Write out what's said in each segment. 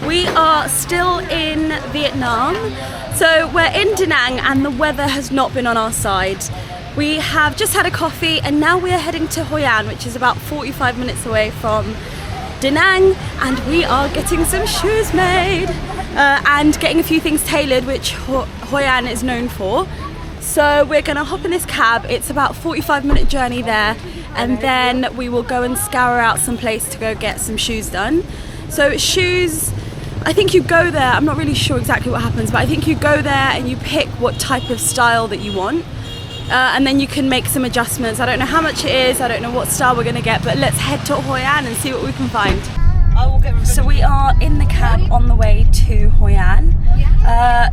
We are still in Vietnam. So we're in Da Nang and the weather has not been on our side. We have just had a coffee and now we are heading to Hoi An, which is about 45 minutes away from Da Nang, and we are getting some shoes made and getting a few things tailored, which Hoi An is known for. So we're gonna hop in this cab. It's about a 45-minute journey there, and then we will go and scour out some place to go get some shoes done. So shoes, I think you go there, I'm not really sure exactly what happens, but I think you go there and you pick what type of style that you want. And then you can make some adjustments. I don't know how much it is, I don't know what style we're gonna get, but let's head to Hoi An and see what we can find. So we are in the cab on the way to Hoi An.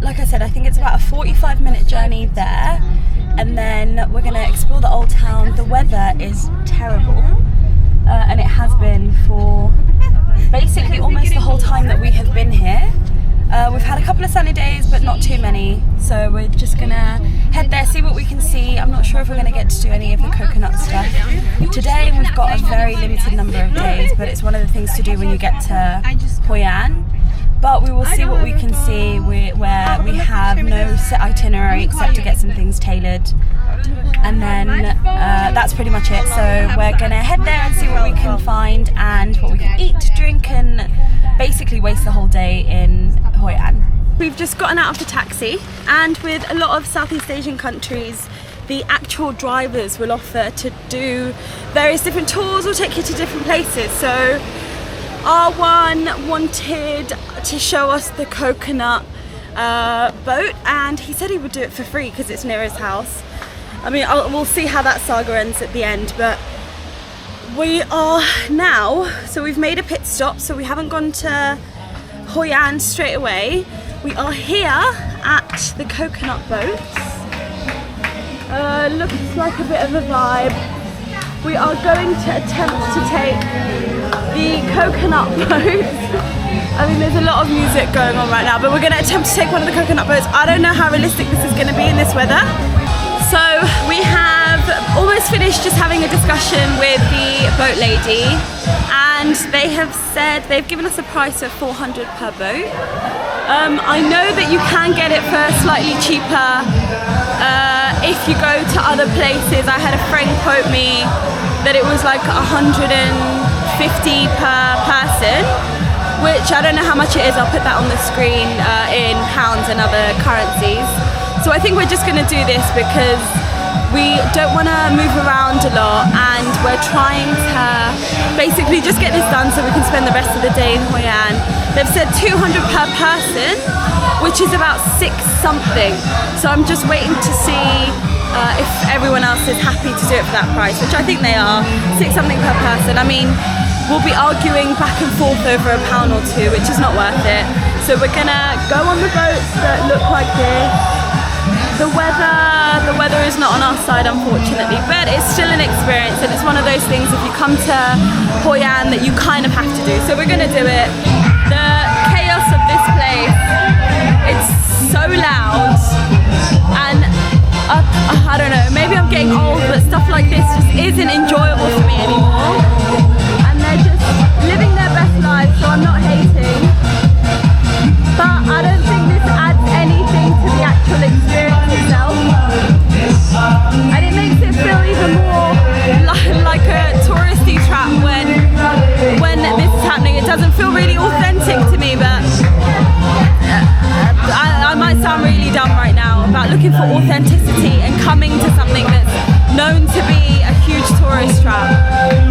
Like I said, I think it's about a 45-minute journey there, and then we're gonna explore the old town. The weather is terrible, and it has been for basically almost the whole time that we have been here. We've had a couple of sunny days, but not too many. So we're just gonna head there, see what we can see. I'm not sure if we're gonna get to do any of the coconut stuff. Today we've got a very limited number of days, but it's one of the things to do when you get to Hoi An. But we will see what we can see, where we have no set itinerary except to get some things tailored. And then that's pretty much it. So we're gonna head there and see what we can find and what we can eat, drink, and basically waste the whole day in Hoi An. We've just gotten out of the taxi, and with a lot of Southeast Asian countries, the actual drivers will offer to do various different tours or take you to different places. So our one wanted to show us the coconut boat, and he said he would do it for free because it's near his house. I mean, we'll see how that saga ends at the end, but we are now, so we've made a pit stop, so we haven't gone to Hoi An straight away. We are here at the coconut boats. Looks like a bit of a vibe. We are going to attempt to take the coconut boats. I mean, there's a lot of music going on right now, but we're going to attempt to take one of the coconut boats. I don't know how realistic this is going to be in this weather. So we have almost finished just having a discussion with the boat lady, and they have said they've given us a price of 400 per boat. I know that you can get it for slightly cheaper if you go to other places. I had a friend quote me that it was like 150 per person, which I don't know how much it is. I'll put that on the screen in pounds and other currencies. So I think we're just going to do this because we don't want to move around a lot, and we're trying to basically just get this done so we can spend the rest of the day in Hoi An. They've said 200 per person, which is about 6 something. So I'm just waiting to see if everyone else is happy to do it for that price, which I think they are, 6 something per person. I mean, we'll be arguing back and forth over a pound or two, which is not worth it. So we're gonna go on the boats that look like this. The weather is not on our side, unfortunately, but it's still an experience, and it's one of those things if you come to Hoi An that you kind of have to do. So we're gonna do it. The chaos of this place, it's so loud, and I don't know, maybe I'm getting old, but stuff like this just isn't enjoyable for me anymore. And they're just living their best lives, so I'm not hating. But I don't think this adds anything to the actual experience itself. And it makes it feel even more like a touristy trap when this is happening. It doesn't feel really authentic to me, but I might sound really dumb right now about looking for authenticity and coming to something that's known to be a huge tourist trap.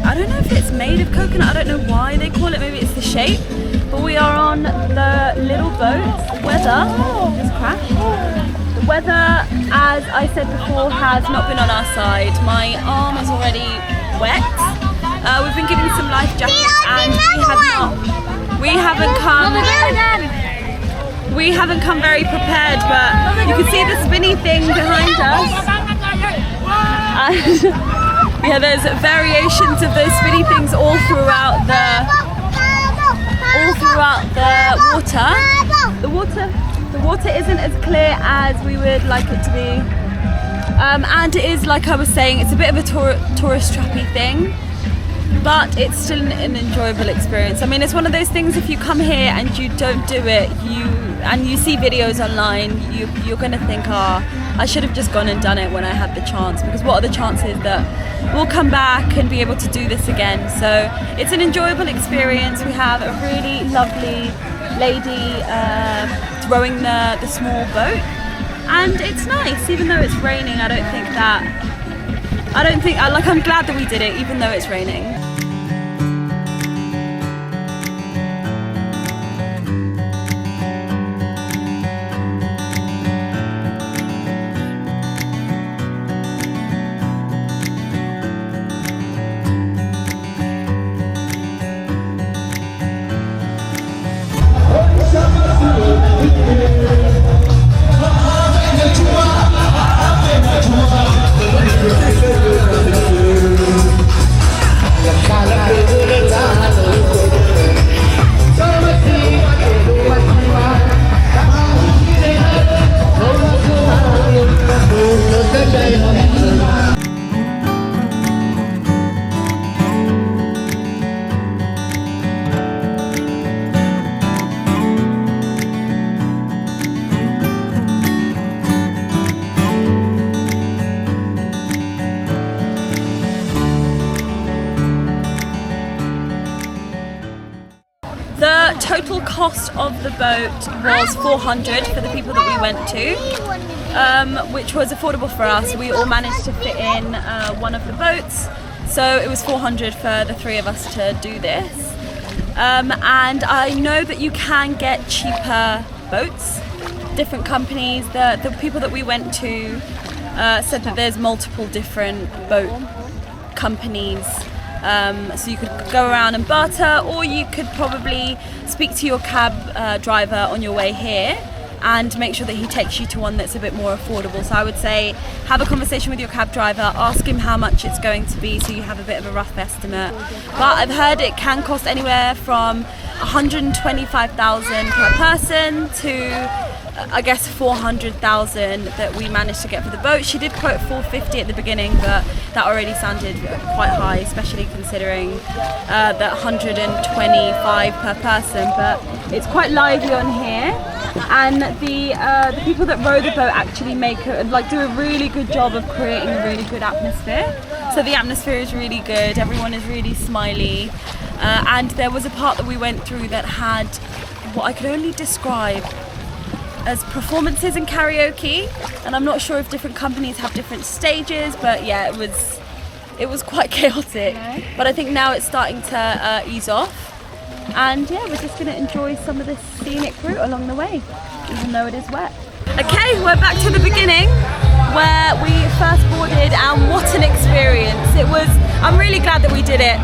I don't know if it's made of coconut, I don't know why they call it, maybe it's the shape. But we are on the little boat. The weather, just crashed. The weather, as I said before, has not been on our side. My arm is already wet. We've been given some life jackets and we haven't come very prepared, but you can see the spinny thing behind us. And yeah, there's variations of those spinny things all throughout the water. The water isn't as clear as we would like it to be. And it is, like I was saying, it's a bit of a tourist trappy thing, but it's still an enjoyable experience. I mean, it's one of those things, if you come here and you don't do it, you see videos online, you're going to think, I should have just gone and done it when I had the chance, because what are the chances that we'll come back and be able to do this again? So it's an enjoyable experience. We have a really lovely lady rowing the small boat, and it's nice, even though it's raining. I'm glad that we did it, even though it's raining. The total cost of the boat was $400 for the people that we went to, which was affordable for us. We all managed to fit in one of the boats, so it was $400 for the three of us to do this. And I know that you can get cheaper boats, different companies. The people that we went to said that there's multiple different boat companies. So you could go around and barter, or you could probably speak to your cab driver on your way here and make sure that he takes you to one that's a bit more affordable. So I would say have a conversation with your cab driver, ask him how much it's going to be so you have a bit of a rough estimate. But I've heard it can cost anywhere from $125,000 per person to I guess 400,000 that we managed to get for the boat. She did quote 450 at the beginning, but that already sounded quite high, especially considering that 125 per person. But it's quite lively on here, and the people that row the boat actually do a really good job of creating a really good atmosphere. So the atmosphere is really good. Everyone is really smiley, and there was a part that we went through that had what I could only describe as performances and karaoke, and I'm not sure if different companies have different stages, but yeah, it was quite chaotic. But I think now it's starting to ease off, and yeah, we're just going to enjoy some of this scenic route along the way, even though it is wet. Okay, we're back to the beginning where we first boarded, and what an experience it was. I'm really glad that we did it.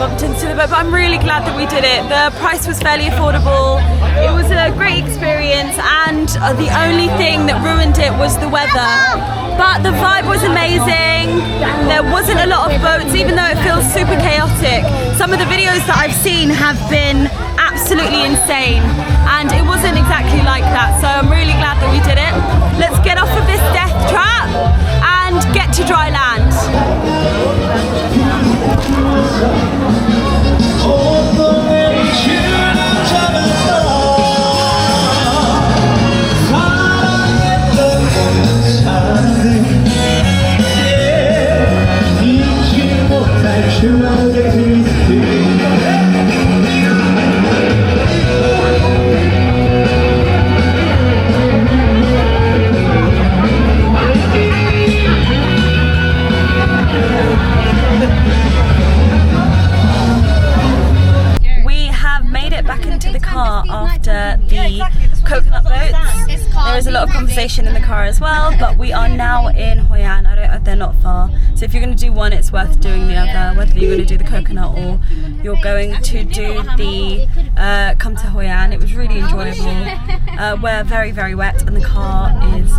Bumped into the boat, but I'm really glad that we did it. The price was fairly affordable. It was a great experience, and the only thing that ruined it was the weather. But the vibe was amazing. There wasn't a lot of boats, even though it feels super chaotic. Some of the videos that I've seen have been absolutely insane, and it wasn't exactly like that. So I'm really glad that we did it. Let's get off of this death trap and get to dry land. car after the coconut boats. There is a lot of conversation in the car as well, but we are now in Hoi An. They're not far, so if you're going to do one, it's worth doing the other, whether you're going to do the coconut or you're going to do the come to Hoi An. It was really enjoyable. We're very, very wet and the car is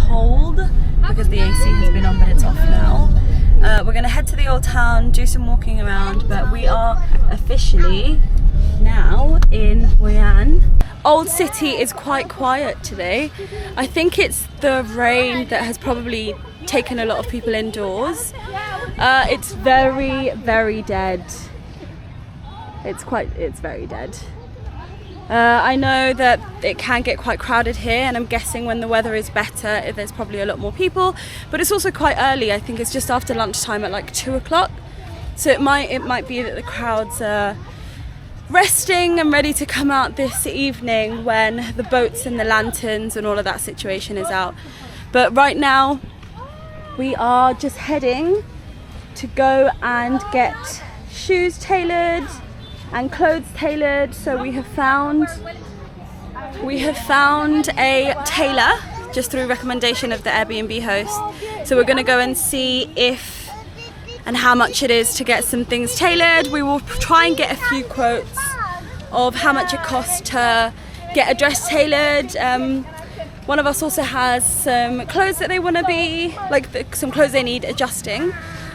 cold because the AC has been on, but it's off now. We're going to head to the old town, do some walking around, but we are officially now in Hoi An. Old City is quite quiet today. I think it's the rain that has probably taken a lot of people indoors. It's very, very dead. It's very dead. I know that it can get quite crowded here, and I'm guessing when the weather is better there's probably a lot more people, but it's also quite early. I think it's just after lunchtime at like 2 o'clock, so it might be that the crowds are resting and ready to come out this evening when the boats and the lanterns and all of that situation is out. But right now we are just heading to go and get shoes tailored and clothes tailored. So we have found a tailor just through recommendation of the Airbnb host. So we're going to go and see if and how much it is to get some things tailored. We will try and get a few quotes of how much it costs to get a dress tailored. One of us also has some clothes that they want to be, like some clothes they need adjusting.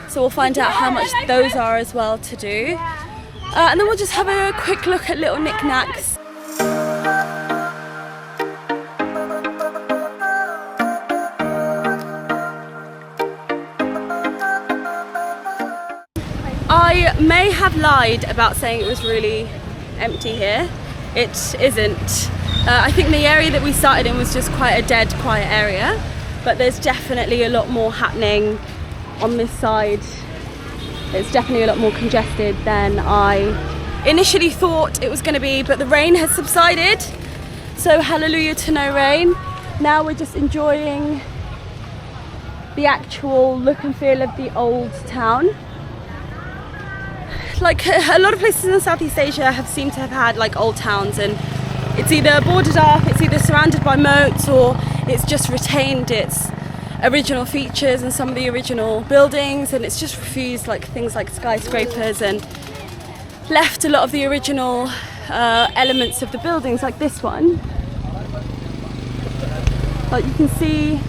So we'll find out how much those are as well to do. And then we'll just have a quick look at little knickknacks. I may have lied about saying it was really empty here. It isn't. I think the area that we started in was just quite a dead, quiet area, but there's definitely a lot more happening on this side. It's definitely a lot more congested than I initially thought it was going to be, but the rain has subsided, so hallelujah to no rain. Now we're just enjoying the actual look and feel of the old town. Like a lot of places in Southeast Asia seemed to have had like old towns, and it's either boarded up, it's either surrounded by moats, or it's just retained its original features and some of the original buildings, and it's just refused like things like skyscrapers and left a lot of the original elements of the buildings, like this one. Like you can see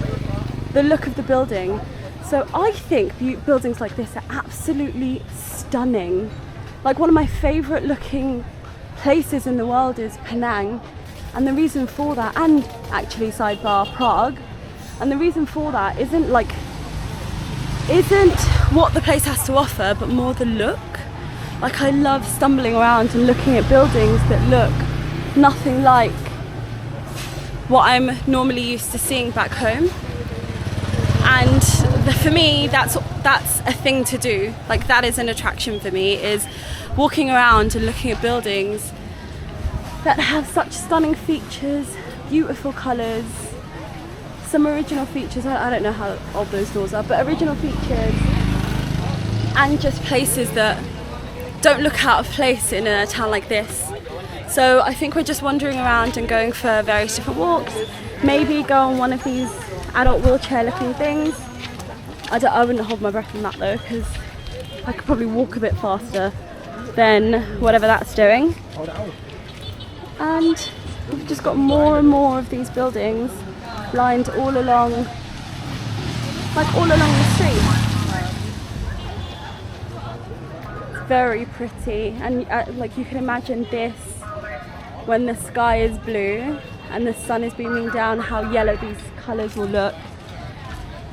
the look of the building. So I think buildings like this are absolutely stunning. Like one of my favourite looking places in the world is Penang, and the reason for that, and actually sidebar Prague, and the reason for that isn't what the place has to offer, but more the look. Like I love stumbling around and looking at buildings that look nothing like what I'm normally used to seeing back home. And for me, that's a thing to do. Like that is an attraction for me, is walking around and looking at buildings that have such stunning features, beautiful colours, some original features. I don't know how old those doors are, but original features, and just places that don't look out of place in a town like this. So I think we're just wandering around and going for various different walks. Maybe go on one of these adult wheelchair looking things. I wouldn't hold my breath on that though, because I could probably walk a bit faster than whatever that's doing. And we've just got more and more of these buildings lined all along the street. It's very pretty, and like you can imagine this when the sky is blue and the sun is beaming down, how yellow these colours will look,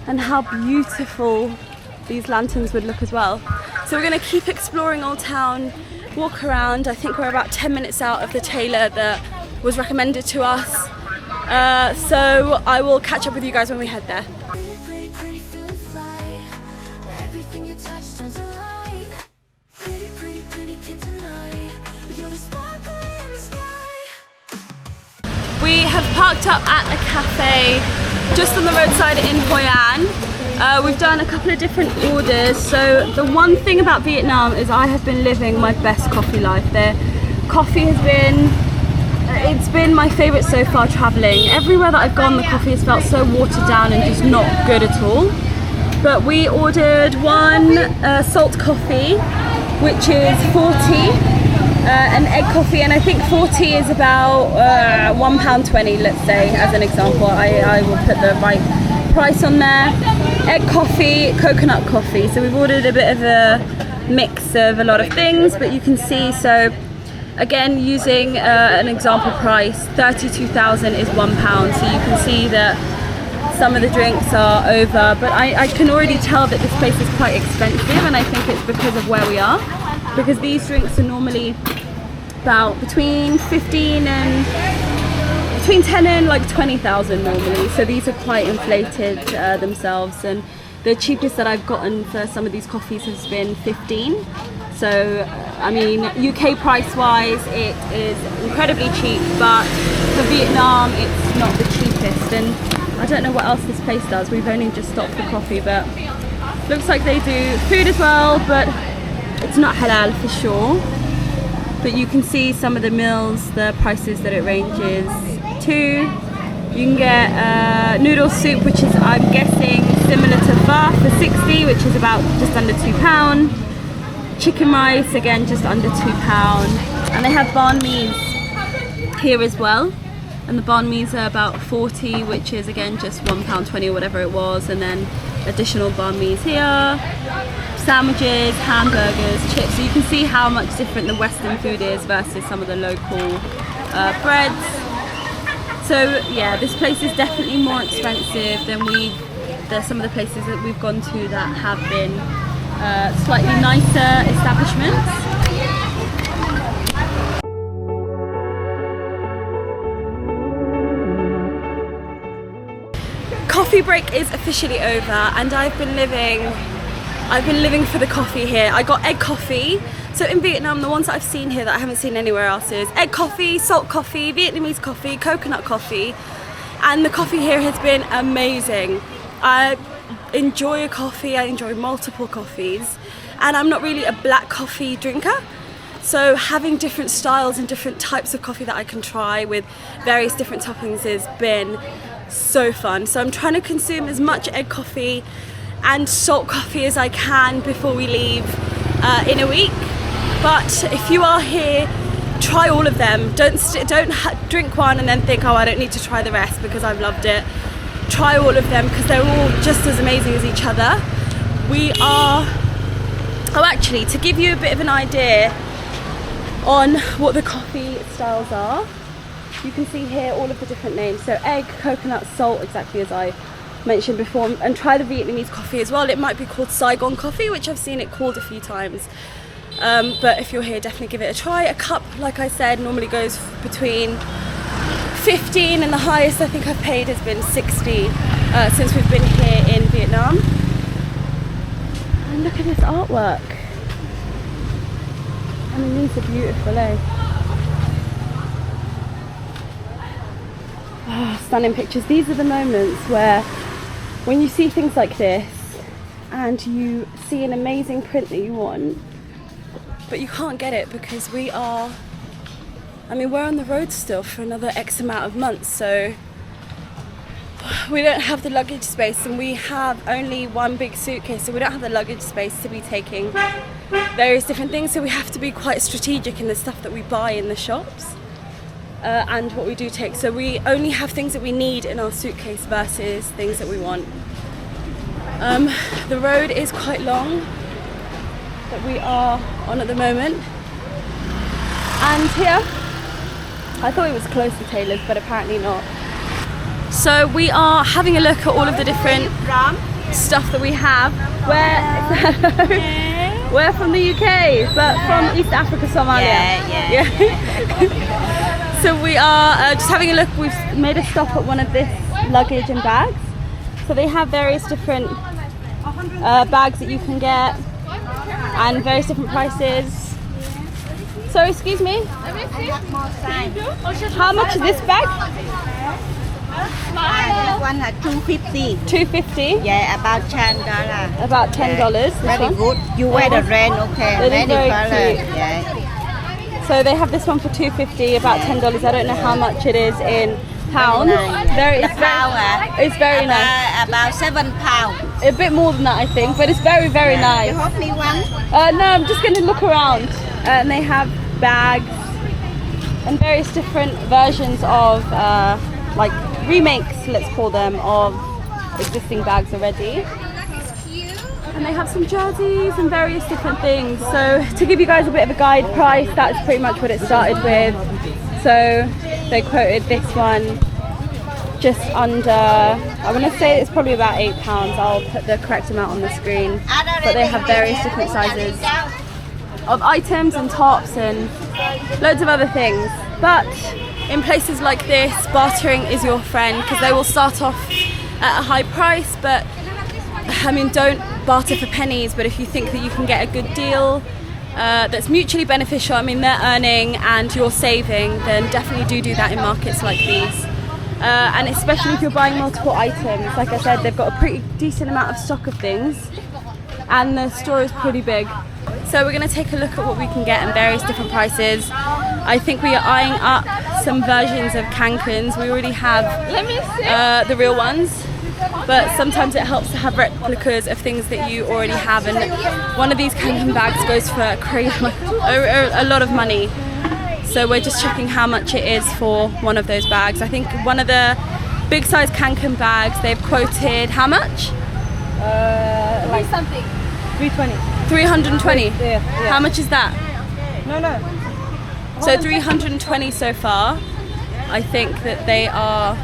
and how beautiful these lanterns would look as well. So we're going to keep exploring Old Town, walk around. I think we're about 10 minutes out of the tailor that was recommended to us. So I will catch up with you guys when we head there. We have parked up at a cafe just on the roadside in Hoi An. We've done a couple of different orders. So the one thing about Vietnam is I have been living my best coffee life there. Coffee has been it's been my favourite so far travelling. Everywhere that I've gone, the coffee has felt so watered down and just not good at all. But we ordered one salt coffee, which is 40, an egg coffee, and I think 40 is about £1.20, let's say, as an example. I will put the right price on there. Egg coffee, coconut coffee. So we've ordered a bit of a mix of a lot of things, but you can see, so again, using an example price, 32,000 is £1. So you can see that some of the drinks are over, but I can already tell that this place is quite expensive, and I think it's because of where we are, because these drinks are normally about between 10 and like 20,000 normally, so these are quite inflated themselves, and the cheapest that I've gotten for some of these coffees has been 15. So I mean, UK price wise it is incredibly cheap, but for Vietnam it's not the cheapest, and I don't know what else this place does. We've only just stopped for coffee, but looks like they do food as well, but it's not halal for sure. But you can see some of the meals, the prices that it ranges to. You can get noodle soup, which is, I'm guessing, similar to pho for 60, which is about just under £2. Chicken rice, again, just under £2. And they have banh mi's here as well. And the banh mi's are about 40, which is again just £1.20 or whatever it was. And then additional banh mi's here. Sandwiches, hamburgers, chips. So you can see how much different the Western food is versus some of the local breads. So yeah, this place is definitely more expensive than some of the places that we've gone to that have been slightly nicer establishments. Coffee break is officially over, and I've been living for the coffee here. I got egg coffee. So in Vietnam, the ones that I've seen here that I haven't seen anywhere else is egg coffee, salt coffee, Vietnamese coffee, coconut coffee, and the coffee here has been amazing. I enjoy a coffee, I enjoy multiple coffees, and I'm not really a black coffee drinker. So having different styles and different types of coffee that I can try with various different toppings has been so fun. So I'm trying to consume as much egg coffee and salt coffee as I can before we leave in a week. But if you are here, try all of them. Don't drink one and then think, oh, I don't need to try the rest because I've loved it. Try all of them because they're all just as amazing as each other. Actually, to give you a bit of an idea on what the coffee styles are, you can see here all of the different names. So egg, coconut, salt, exactly as I mentioned before, and try the Vietnamese coffee as well. It might be called Saigon coffee, which I've seen it called a few times. But if you're here, definitely give it a try. A cup, like I said, normally goes between 15, and the highest I think I've paid has been 60 since we've been here in Vietnam. And look at this artwork. I mean, these are beautiful, eh? Oh, stunning pictures. These are the moments where when you see things like this and you see an amazing print that you want, but you can't get it because we're on the road still for another X amount of months, so we don't have the luggage space, and we have only one big suitcase, so we don't have the luggage space to be taking various different things, so we have to be quite strategic in the stuff that we buy in the shops and what we do take. So we only have things that we need in our suitcase versus things that we want. The road is quite long that we are on at the moment, and here I thought it was close to Taylor's, but apparently not. So we are having a look at all of the different stuff that we have. We're from the UK, but from East Africa, Somalia. Yeah. So we are just having a look. We've made a stop at one of this luggage and bags. So they have various different bags that you can get, and various different prices. So excuse me, how much is this bag? This one at 250. 250? Yeah, about $10. About $10. Very good. You wear the brand, okay. That is very cute. Yeah. So they have this one for $2.50, about $10. I don't know how much it is in pounds. It's very nice. About £7. A bit more than that, I think, but it's very, very nice. You want me one? No, I'm just going to look around. And they have bags and various different versions of like remakes, let's call them, of existing bags already. And they have some jerseys and various different things. So to give you guys a bit of a guide price, that's pretty much what it started with. So they quoted this one just under, I want to say it's probably about £8. I'll put the correct amount on the screen. But they have various different sizes of items and tops and loads of other things. But in places like this, bartering is your friend, because they will start off at a high price, but I mean, don't barter for pennies, but if you think that you can get a good deal that's mutually beneficial, I mean, they're earning and you're saving, then definitely do that in markets like these. And especially if you're buying multiple items, like I said, they've got a pretty decent amount of stock of things and the store is pretty big. So we're going to take a look at what we can get in various different prices. I think we are eyeing up some versions of Cancuns. We already have the real ones, but sometimes it helps to have replicas of things that you already have, and one of these Cancun bags goes for a lot of money. So we're just checking how much it is for one of those bags. I think one of the big size Cancun bags, they've quoted how much? Like something. 320. 320? Yeah. How much is that? No. So 320 so far. I think that they are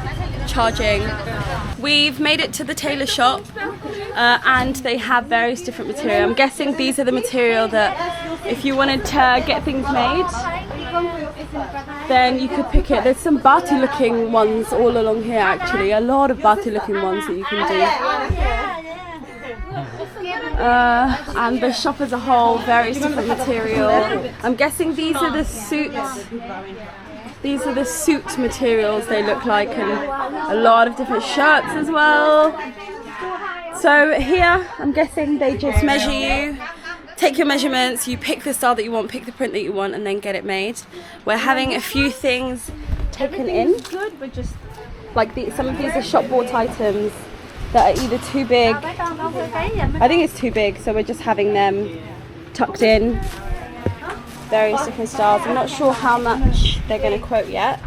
charging. We've made it to the tailor shop and they have various different material. I'm guessing these are the material that if you wanted to get things made, then you could pick it. There's some Bati looking ones all along here actually, a lot of Bati looking ones that you can do. And the shop as a whole, various different material. I'm guessing these are the suits. These are the suit materials they look like, and a lot of different shirts as well. So here, I'm guessing they just measure you, take your measurements, you pick the style that you want, pick the print that you want, and then get it made. We're having a few things taken in. Good, but just like some of these are shop bought items that are either too big. I think it's too big, so we're just having them tucked in. Various different styles. I'm not sure how much they're going to quote yet,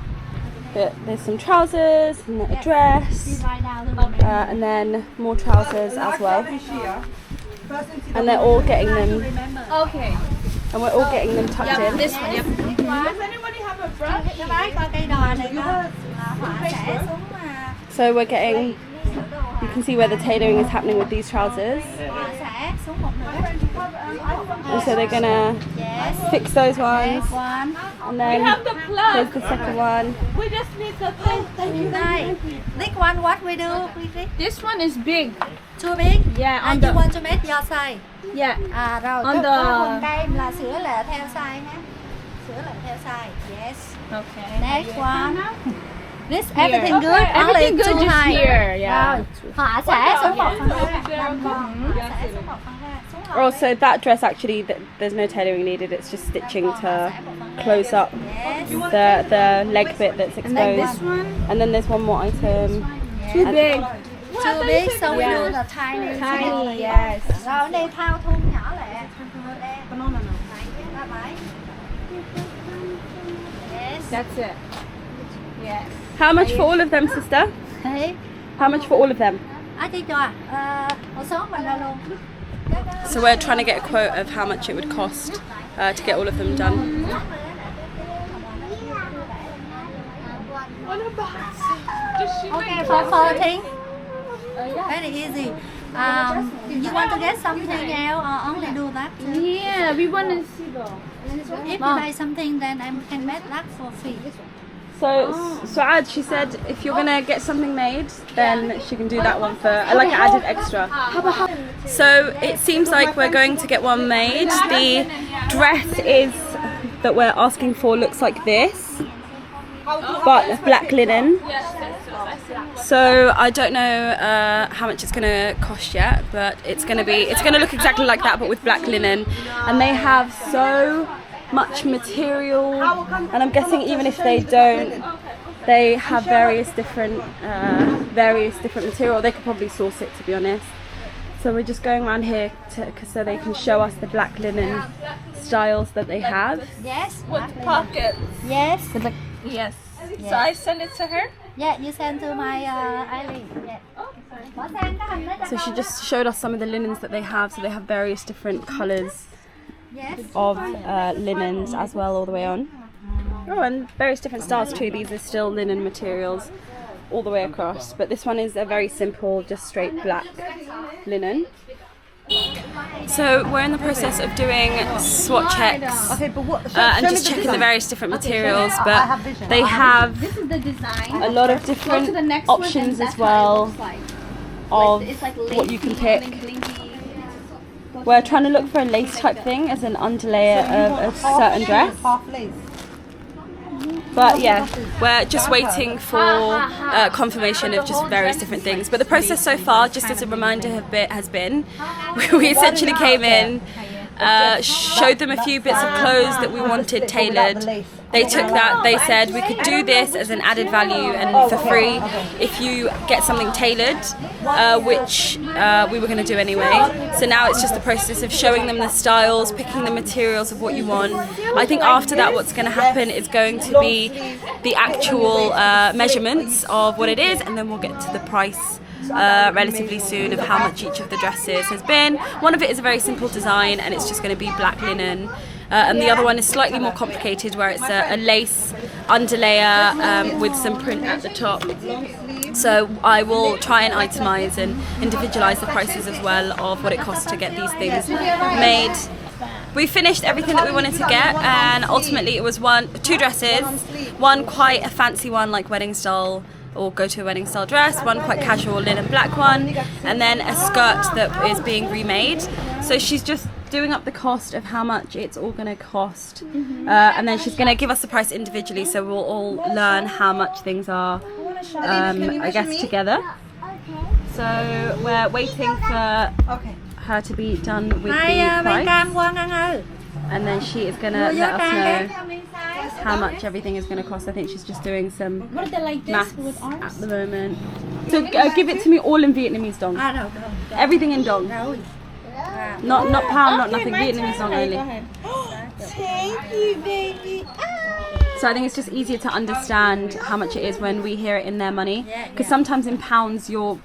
but there's some trousers and a dress, and then more trousers as well. And they're all getting them. okay. And we're all getting them tucked in. This one, Does anybody have a brush? So we're getting. You can see where the tailoring is happening with these trousers. And so they're gonna fix those ones, and then here's the second one. We just need the thing. Thank you. This one, what we do, please? this one is big. Too big? Yeah, on And the you want to make your size? yeah. Rồi, On có hôm the đây em là sửa lại theo size nhé. Sửa lại theo size. Yes. okay. Next one. This everything good? Everything Only good, too just high. here. Yeah. Rồi, họ sẽ xuống 1/2. Họ sẽ xuống 1/2. Xuống Oh, so that dress actually, there's no tailoring needed. It's just stitching to close up the leg bit that's And then this exposed. one, And then there's one more item. too big. Too big, so we Yeah. do the tiny. Tiny, yes. Rồi, đây thao thun nhỏ lẹ. Yes. That's it. Yes. How much for all of them, sister? Thế. How much for all of them? Chị cho một số mình ra luôn. So we're trying to get a quote of how much it would cost to get all of them done. Okay, for 14. Very easy. You want to get something else or only do that? Yeah, we want to see though. If you buy something, then I can make that for free. So Suad, she said if you're gonna get something made, then she can do that one for like an added extra. So it seems like we're going to get one made. The dress is that we're asking for looks like this, but black linen. So I don't know how much it's gonna cost yet, but it's gonna look exactly like that, but with black linen. And they have so much material, and I'm guessing even if they don't, they have various different material. They could probably source it, to be honest. So we're just going around here so they can show us the black linen styles that they have. Yes. With pockets. Yes. Yes. So I send it to her? Yeah, you send to my Eileen. Yeah. So she just showed us some of the linens that they have. So they have various different colours Yes. of linens as well, all the way on. Oh, and various different styles too. These are still linen materials all the way across, but this one is a very simple, just straight black linen. So we're in the process of doing swatch checks and just checking the various different materials, but they have This is the design. a lot of Go to the different next one, options and that's as what it well looks like. of It's like what you can lacy, pick. blinky. We're trying to look for a lace type thing as an underlayer of a certain dress. But yeah, we're just waiting for confirmation of just various different things. But the process so far, just as a reminder, has been we essentially came in, showed them a few bits of clothes that we wanted tailored. They took that, they said we could do this as an added value and for free if you get something tailored, which we were going to do anyway. So now it's just the process of showing them the styles, picking the materials of what you want. I think after that what's going to happen is going to be the actual measurements of what it is, and then we'll get to the price relatively soon of how much each of the dresses has been. One of it is a very simple design and it's just going to be black linen, and the other one is slightly more complicated where it's a lace underlayer with some print at the top. So I will try and itemize and individualize the prices as well of what it costs to get these things made. We finished everything that we wanted to get, and ultimately it was two dresses, one quite a fancy one like wedding style or go to a wedding style dress, one quite casual linen black one, and then a skirt that is being remade. So she's just doing up the cost of how much it's all going to cost, and then she's going to give us the price individually, so we'll all learn how much things are, I guess, together. So we're waiting for her to be done with the price, and then she is going to let us know how much everything is going to cost. I think she's just doing some maths at the moment. So give it to me all in Vietnamese dong. Everything in dong. Not pound, not nothing. Vietnamese dong only. Thank you, baby. So I think it's just easier to understand how much it is when we hear it in their money, because sometimes in pounds your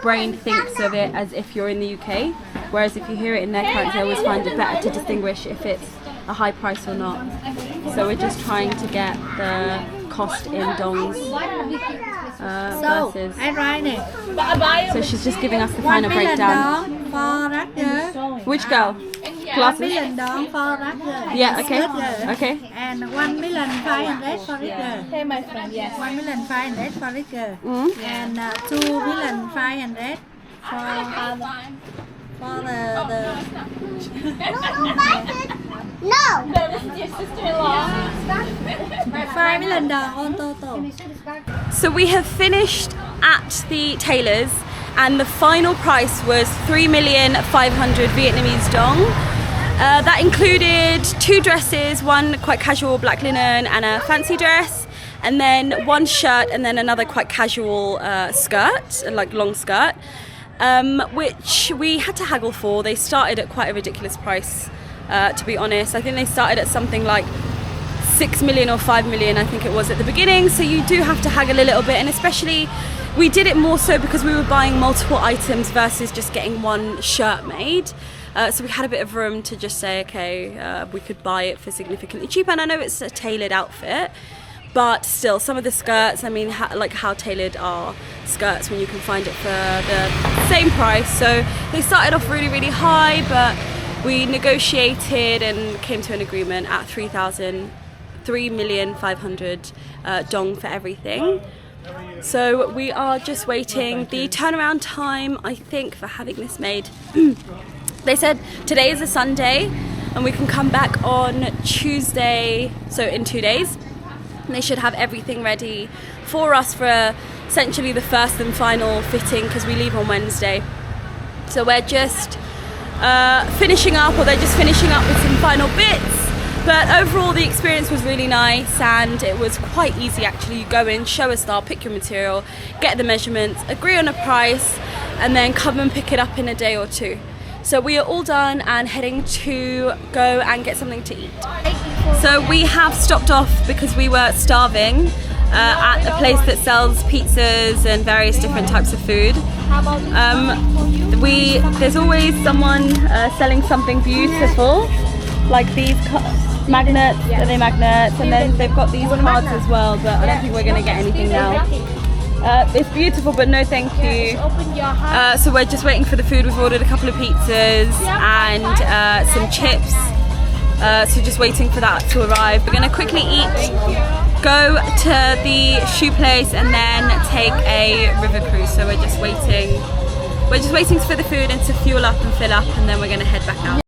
brain thinks of it as if you're in the UK, whereas if you hear it in their currency, I always find it better to distinguish if it's a high price or not. So we're just trying to get the cost in dongs versus. So she's just giving us the final breakdown. Which girl? Glasses? Yeah, okay. Okay. And 1,500,000 for it girl. Hey, my friend, yes. 1,500,000 for it girl. And 2,500,000 for No, this is your sister-in-law. $5 million on total. So we have finished at the tailor's, and the final price was 3,500,000 Vietnamese dong. That included two dresses, one quite casual black linen and a fancy dress, and then one shirt and then another quite casual skirt, like long skirt, which we had to haggle for. They started at quite a ridiculous price, to be honest. I think they started at something like 6 million or 5 million, I think it was at the beginning, so you do have to haggle a little bit, and especially we did it more so because we were buying multiple items versus just getting one shirt made. So we had a bit of room to just say, okay, we could buy it for significantly cheaper, and I know it's a tailored outfit, but still, some of the skirts, I mean, how tailored are skirts when you can find it for the same price? So they started off really, really high, but we negotiated and came to an agreement at 3,500,000 dong for everything. So we are just waiting. The turnaround time, I think, for having this made, they said today is a Sunday and we can come back on Tuesday, so in 2 days. And they should have everything ready for us for essentially the first and final fitting, because we leave on Wednesday. So we're just finishing up, or they're just finishing up with some final bits. But But overall the experience was really nice and it was quite easy actually. You go in, show a style, pick your material, get the measurements, agree on a price, and then come and pick it up in a day or two. So we are all done and heading to go and get something to eat. So we have stopped off because we were starving at a place that sells pizzas and various different types of food. There's always someone selling something beautiful, like these magnets. Are they magnets? And then they've got these cards as well, but I don't think we're going to get anything now. It's beautiful, but no thank you. So we're just waiting for the food. We've ordered a couple of pizzas and some chips. So just waiting for that to arrive. We're going to quickly eat, go to the shoe place, and then take a river cruise. So we're just waiting for the food and to fuel up and fill up, and then we're going to head back out.